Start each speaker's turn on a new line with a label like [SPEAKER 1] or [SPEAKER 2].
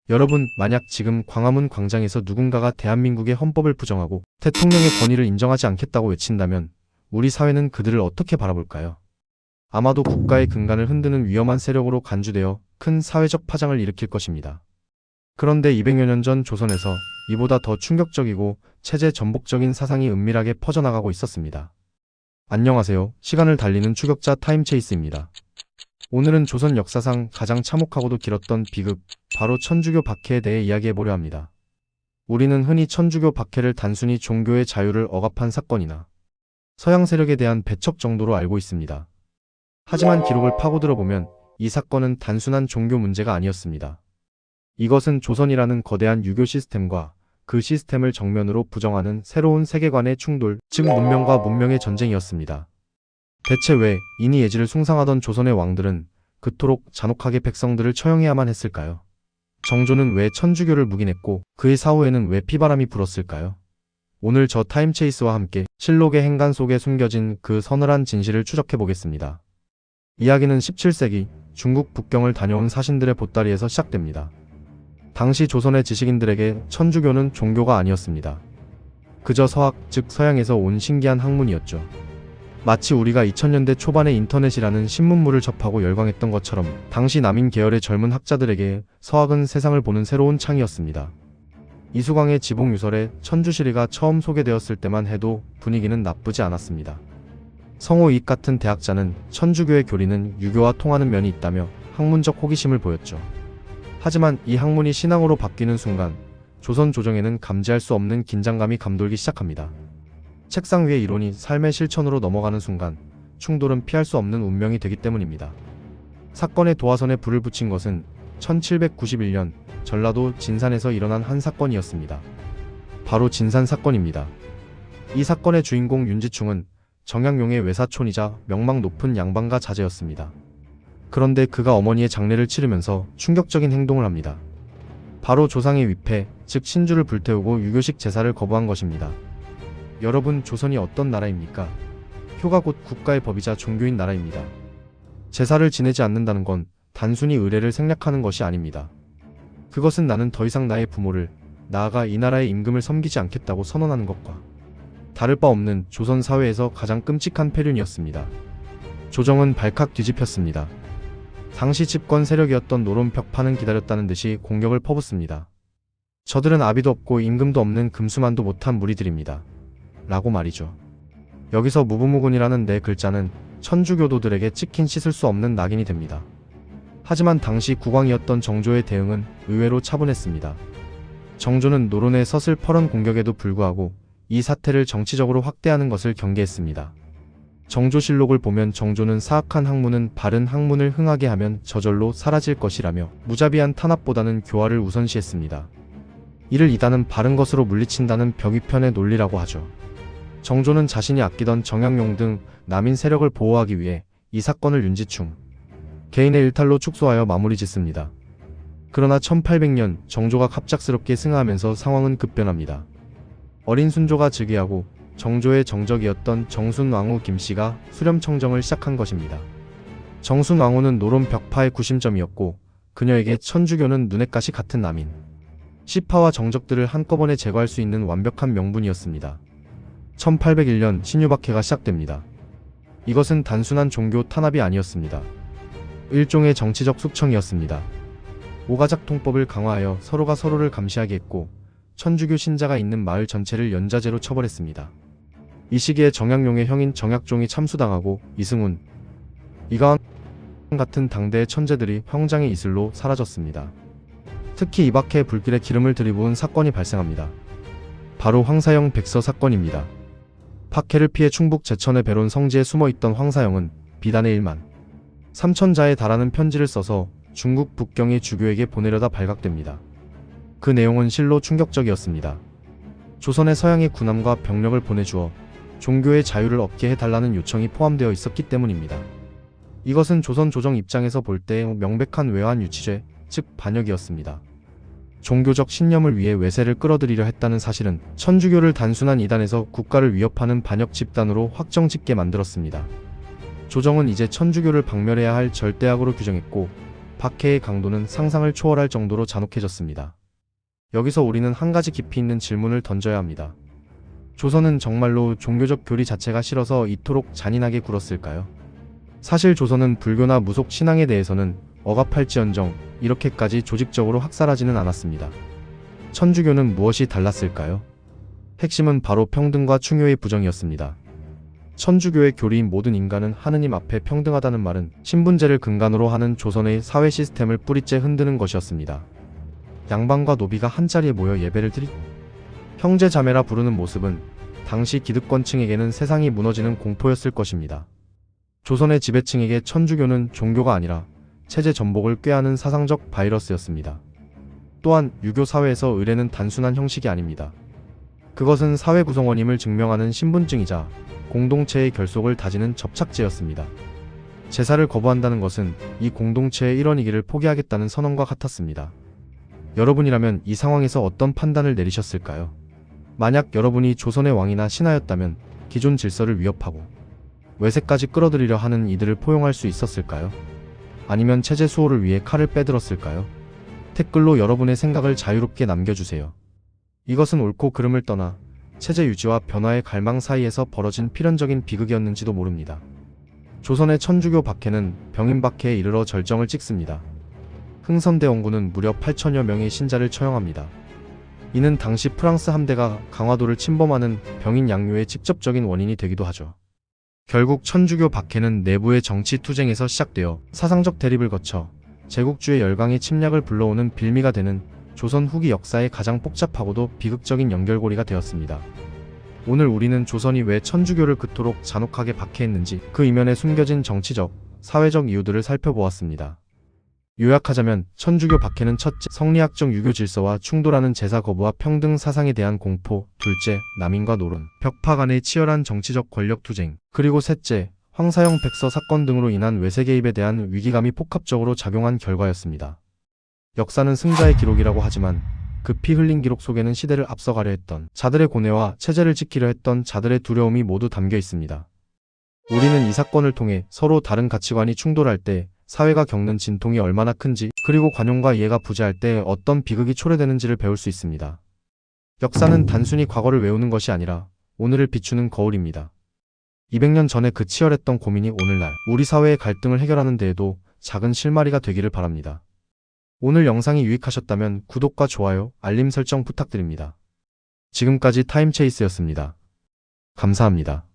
[SPEAKER 1] 여러분, 만약 지금 광화문 광장에서 누군가가 대한민국의 헌법을 부정하고 대통령의 권위를 인정하지 않겠다고 외친다면 우리 사회는 그들을 어떻게 바라볼까요? 아마도 국가의 근간을 흔드는 위험한 세력으로 간주되어 큰 사회적 파장을 일으킬 것입니다. 그런데 200여 년 전 조선에서 이보다 더 충격적이고 체제 전복적인 사상이 은밀하게 퍼져나가고 있었습니다. 안녕하세요. 시간을 달리는 추격자 타임체이스입니다. 오늘은 조선 역사상 가장 참혹하고도 길었던 비극, 바로 천주교 박해에 대해 이야기해보려 합니다. 우리는 흔히 천주교 박해를 단순히 종교의 자유를 억압한 사건이나 서양 세력에 대한 배척 정도로 알고 있습니다. 하지만 기록을 파고들어 보면 이 사건은 단순한 종교 문제가 아니었습니다. 이것은 조선이라는 거대한 유교 시스템과 그 시스템을 정면으로 부정하는 새로운 세계관의 충돌, 즉 문명과 문명의 전쟁이었습니다. 대체 왜 인이 예지를 숭상하던 조선의 왕들은 그토록 잔혹하게 백성들을 처형해야만 했을까요? 정조는 왜 천주교를 묵인했고 그의 사후에는 왜 피바람이 불었을까요? 오늘 저 타임체이스와 함께 실록의 행간 속에 숨겨진 그 서늘한 진실을 추적해보겠습니다. 이야기는 17세기 중국 북경을 다녀온 사신들의 보따리에서 시작됩니다. 당시 조선의 지식인들에게 천주교는 종교가 아니었습니다. 그저 서학, 즉 서양에서 온 신기한 학문이었죠. 마치 우리가 2000년대 초반에 인터넷이라는 신문물을 접하고 열광했던 것처럼 당시 남인 계열의 젊은 학자들에게 서학은 세상을 보는 새로운 창이었습니다. 이수광의 지봉유설에 천주시리가 처음 소개되었을 때만 해도 분위기는 나쁘지 않았습니다. 성호 이익 같은 대학자는 천주교의 교리는 유교와 통하는 면이 있다며 학문적 호기심을 보였죠. 하지만 이 학문이 신앙으로 바뀌는 순간 조선 조정에는 감지할 수 없는 긴장감이 감돌기 시작합니다. 책상 위의 이론이 삶의 실천으로 넘어가는 순간 충돌은 피할 수 없는 운명이 되기 때문입니다. 사건의 도화선에 불을 붙인 것은 1791년 전라도 진산에서 일어난 한 사건이었습니다. 바로 진산 사건입니다. 이 사건의 주인공 윤지충은 정약용의 외사촌이자 명망 높은 양반가 자제였습니다. 그런데 그가 어머니의 장례를 치르면서 충격적인 행동을 합니다. 바로 조상의 위패, 즉 신주를 불태우고 유교식 제사를 거부한 것입니다. 여러분, 조선이 어떤 나라입니까? 효가 곧 국가의 법이자 종교인 나라입니다. 제사를 지내지 않는다는 건 단순히 의례를 생략하는 것이 아닙니다. 그것은 나는 더 이상 나의 부모를, 나아가 이 나라의 임금을 섬기지 않겠다고 선언하는 것과 다를 바 없는 조선 사회에서 가장 끔찍한 폐륜이었습니다. 조정은 발칵 뒤집혔습니다. 당시 집권 세력이었던 노론벽파는 기다렸다는 듯이 공격을 퍼붓습니다. 저들은 아비도 없고 임금도 없는 금수만도 못한 무리들입니다. 라고 말이죠. 여기서 무부무군이라는 네 글자는 천주교도들에게 찍힌 씻을 수 없는 낙인이 됩니다. 하지만 당시 국왕이었던 정조의 대응은 의외로 차분했습니다. 정조는 노론의 서슬퍼런 공격에도 불구하고 이 사태를 정치적으로 확대하는 것을 경계했습니다. 정조실록을 보면 정조는 사악한 학문은 바른 학문을 흥하게 하면 저절로 사라질 것이라며 무자비한 탄압보다는 교화를 우선시했습니다. 이를 이단은 바른 것으로 물리친다는 벽위편의 논리라고 하죠. 정조는 자신이 아끼던 정약용 등 남인 세력을 보호하기 위해 이 사건을 윤지충 개인의 일탈로 축소하여 마무리 짓습니다. 그러나 1800년 정조가 갑작스럽게 승하하면서 상황은 급변합니다. 어린 순조가 즉위하고 정조의 정적이었던 정순왕후 김씨가 수렴청정을 시작한 것입니다. 정순왕후는 노론 벽파의 구심점이었고 그녀에게 천주교는 눈엣가시 같은 남인 시파와 정적들을 한꺼번에 제거할 수 있는 완벽한 명분이었습니다. 1801년 신유박해가 시작됩니다. 이것은 단순한 종교 탄압이 아니었습니다. 일종의 정치적 숙청이었습니다. 오가작 통법을 강화하여 서로가 서로를 감시하게 했고 천주교 신자가 있는 마을 전체를 연자제로 처벌했습니다. 이 시기에 정약용의 형인 정약종이 참수당하고 이승훈, 이가원 같은 당대의 천재들이 형장의 이슬로 사라졌습니다. 특히 이 박해의 불길에 기름을 들이부은 사건이 발생합니다. 바로 황사영 백서 사건입니다. 박해를 피해 충북 제천의 배론 성지에 숨어있던 황사영은 비단의 1만 3천자에 달하는 편지를 써서 중국 북경의 주교에게 보내려다 발각됩니다. 그 내용은 실로 충격적이었습니다. 조선의 서양의 군함과 병력을 보내주어 종교의 자유를 얻게 해달라는 요청이 포함되어 있었기 때문입니다. 이것은 조선 조정 입장에서 볼 때 명백한 외환 유치죄, 즉 반역이었습니다. 종교적 신념을 위해 외세를 끌어들이려 했다는 사실은 천주교를 단순한 이단에서 국가를 위협하는 반역 집단으로 확정짓게 만들었습니다. 조정은 이제 천주교를 박멸해야 할 절대악으로 규정했고 박해의 강도는 상상을 초월할 정도로 잔혹해졌습니다. 여기서 우리는 한 가지 깊이 있는 질문을 던져야 합니다. 조선은 정말로 종교적 교리 자체가 싫어서 이토록 잔인하게 굴었을까요? 사실 조선은 불교나 무속 신앙에 대해서는 억압할지언정 이렇게까지 조직적으로 학살하지는 않았습니다. 천주교는 무엇이 달랐을까요? 핵심은 바로 평등과 충효의 부정이었습니다. 천주교의 교리인 모든 인간은 하느님 앞에 평등하다는 말은 신분제를 근간으로 하는 조선의 사회 시스템을 뿌리째 흔드는 것이었습니다. 양반과 노비가 한자리에 모여 예배를 드리고 형제 자매라 부르는 모습은 당시 기득권층에게는 세상이 무너지는 공포였을 것입니다. 조선의 지배층에게 천주교는 종교가 아니라 체제 전복을 꾀하는 사상적 바이러스였습니다. 또한 유교 사회에서 의례는 단순한 형식이 아닙니다. 그것은 사회 구성원임을 증명하는 신분증이자 공동체의 결속을 다지는 접착제였습니다. 제사를 거부한다는 것은 이 공동체의 일원이기를 포기하겠다는 선언과 같았습니다. 여러분이라면 이 상황에서 어떤 판단을 내리셨을까요? 만약 여러분이 조선의 왕이나 신하였다면 기존 질서를 위협하고 외세까지 끌어들이려 하는 이들을 포용할 수 있었을까요? 아니면 체제 수호를 위해 칼을 빼들었을까요? 댓글로 여러분의 생각을 자유롭게 남겨주세요. 이것은 옳고 그름을 떠나 체제 유지와 변화의 갈망 사이에서 벌어진 필연적인 비극이었는지도 모릅니다. 조선의 천주교 박해는 병인 박해에 이르러 절정을 찍습니다. 흥선대 원군은 무려 8천여 명의 신자를 처형합니다. 이는 당시 프랑스 함대가 강화도를 침범하는 병인 양요의 직접적인 원인이 되기도 하죠. 결국 천주교 박해는 내부의 정치 투쟁에서 시작되어 사상적 대립을 거쳐 제국주의 열강의 침략을 불러오는 빌미가 되는 조선 후기 역사의 가장 복잡하고도 비극적인 연결고리가 되었습니다. 오늘 우리는 조선이 왜 천주교를 그토록 잔혹하게 박해했는지 그 이면에 숨겨진 정치적, 사회적 이유들을 살펴보았습니다. 요약하자면 천주교 박해는 첫째, 성리학적 유교 질서와 충돌하는 제사 거부와 평등 사상에 대한 공포, 둘째, 남인과 노론, 벽파 간의 치열한 정치적 권력 투쟁, 그리고 셋째, 황사형 백서 사건 등으로 인한 외세 개입에 대한 위기감이 복합적으로 작용한 결과였습니다. 역사는 승자의 기록이라고 하지만 그 피 흘린 기록 속에는 시대를 앞서가려 했던 자들의 고뇌와 체제를 지키려 했던 자들의 두려움이 모두 담겨 있습니다. 우리는 이 사건을 통해 서로 다른 가치관이 충돌할 때 사회가 겪는 진통이 얼마나 큰지, 그리고 관용과 이해가 부재할 때 어떤 비극이 초래되는지를 배울 수 있습니다. 역사는 단순히 과거를 외우는 것이 아니라 오늘을 비추는 거울입니다. 200년 전에 그 치열했던 고민이 오늘날 우리 사회의 갈등을 해결하는 데에도 작은 실마리가 되기를 바랍니다. 오늘 영상이 유익하셨다면 구독과 좋아요, 알림 설정 부탁드립니다. 지금까지 타임체이스였습니다. 감사합니다.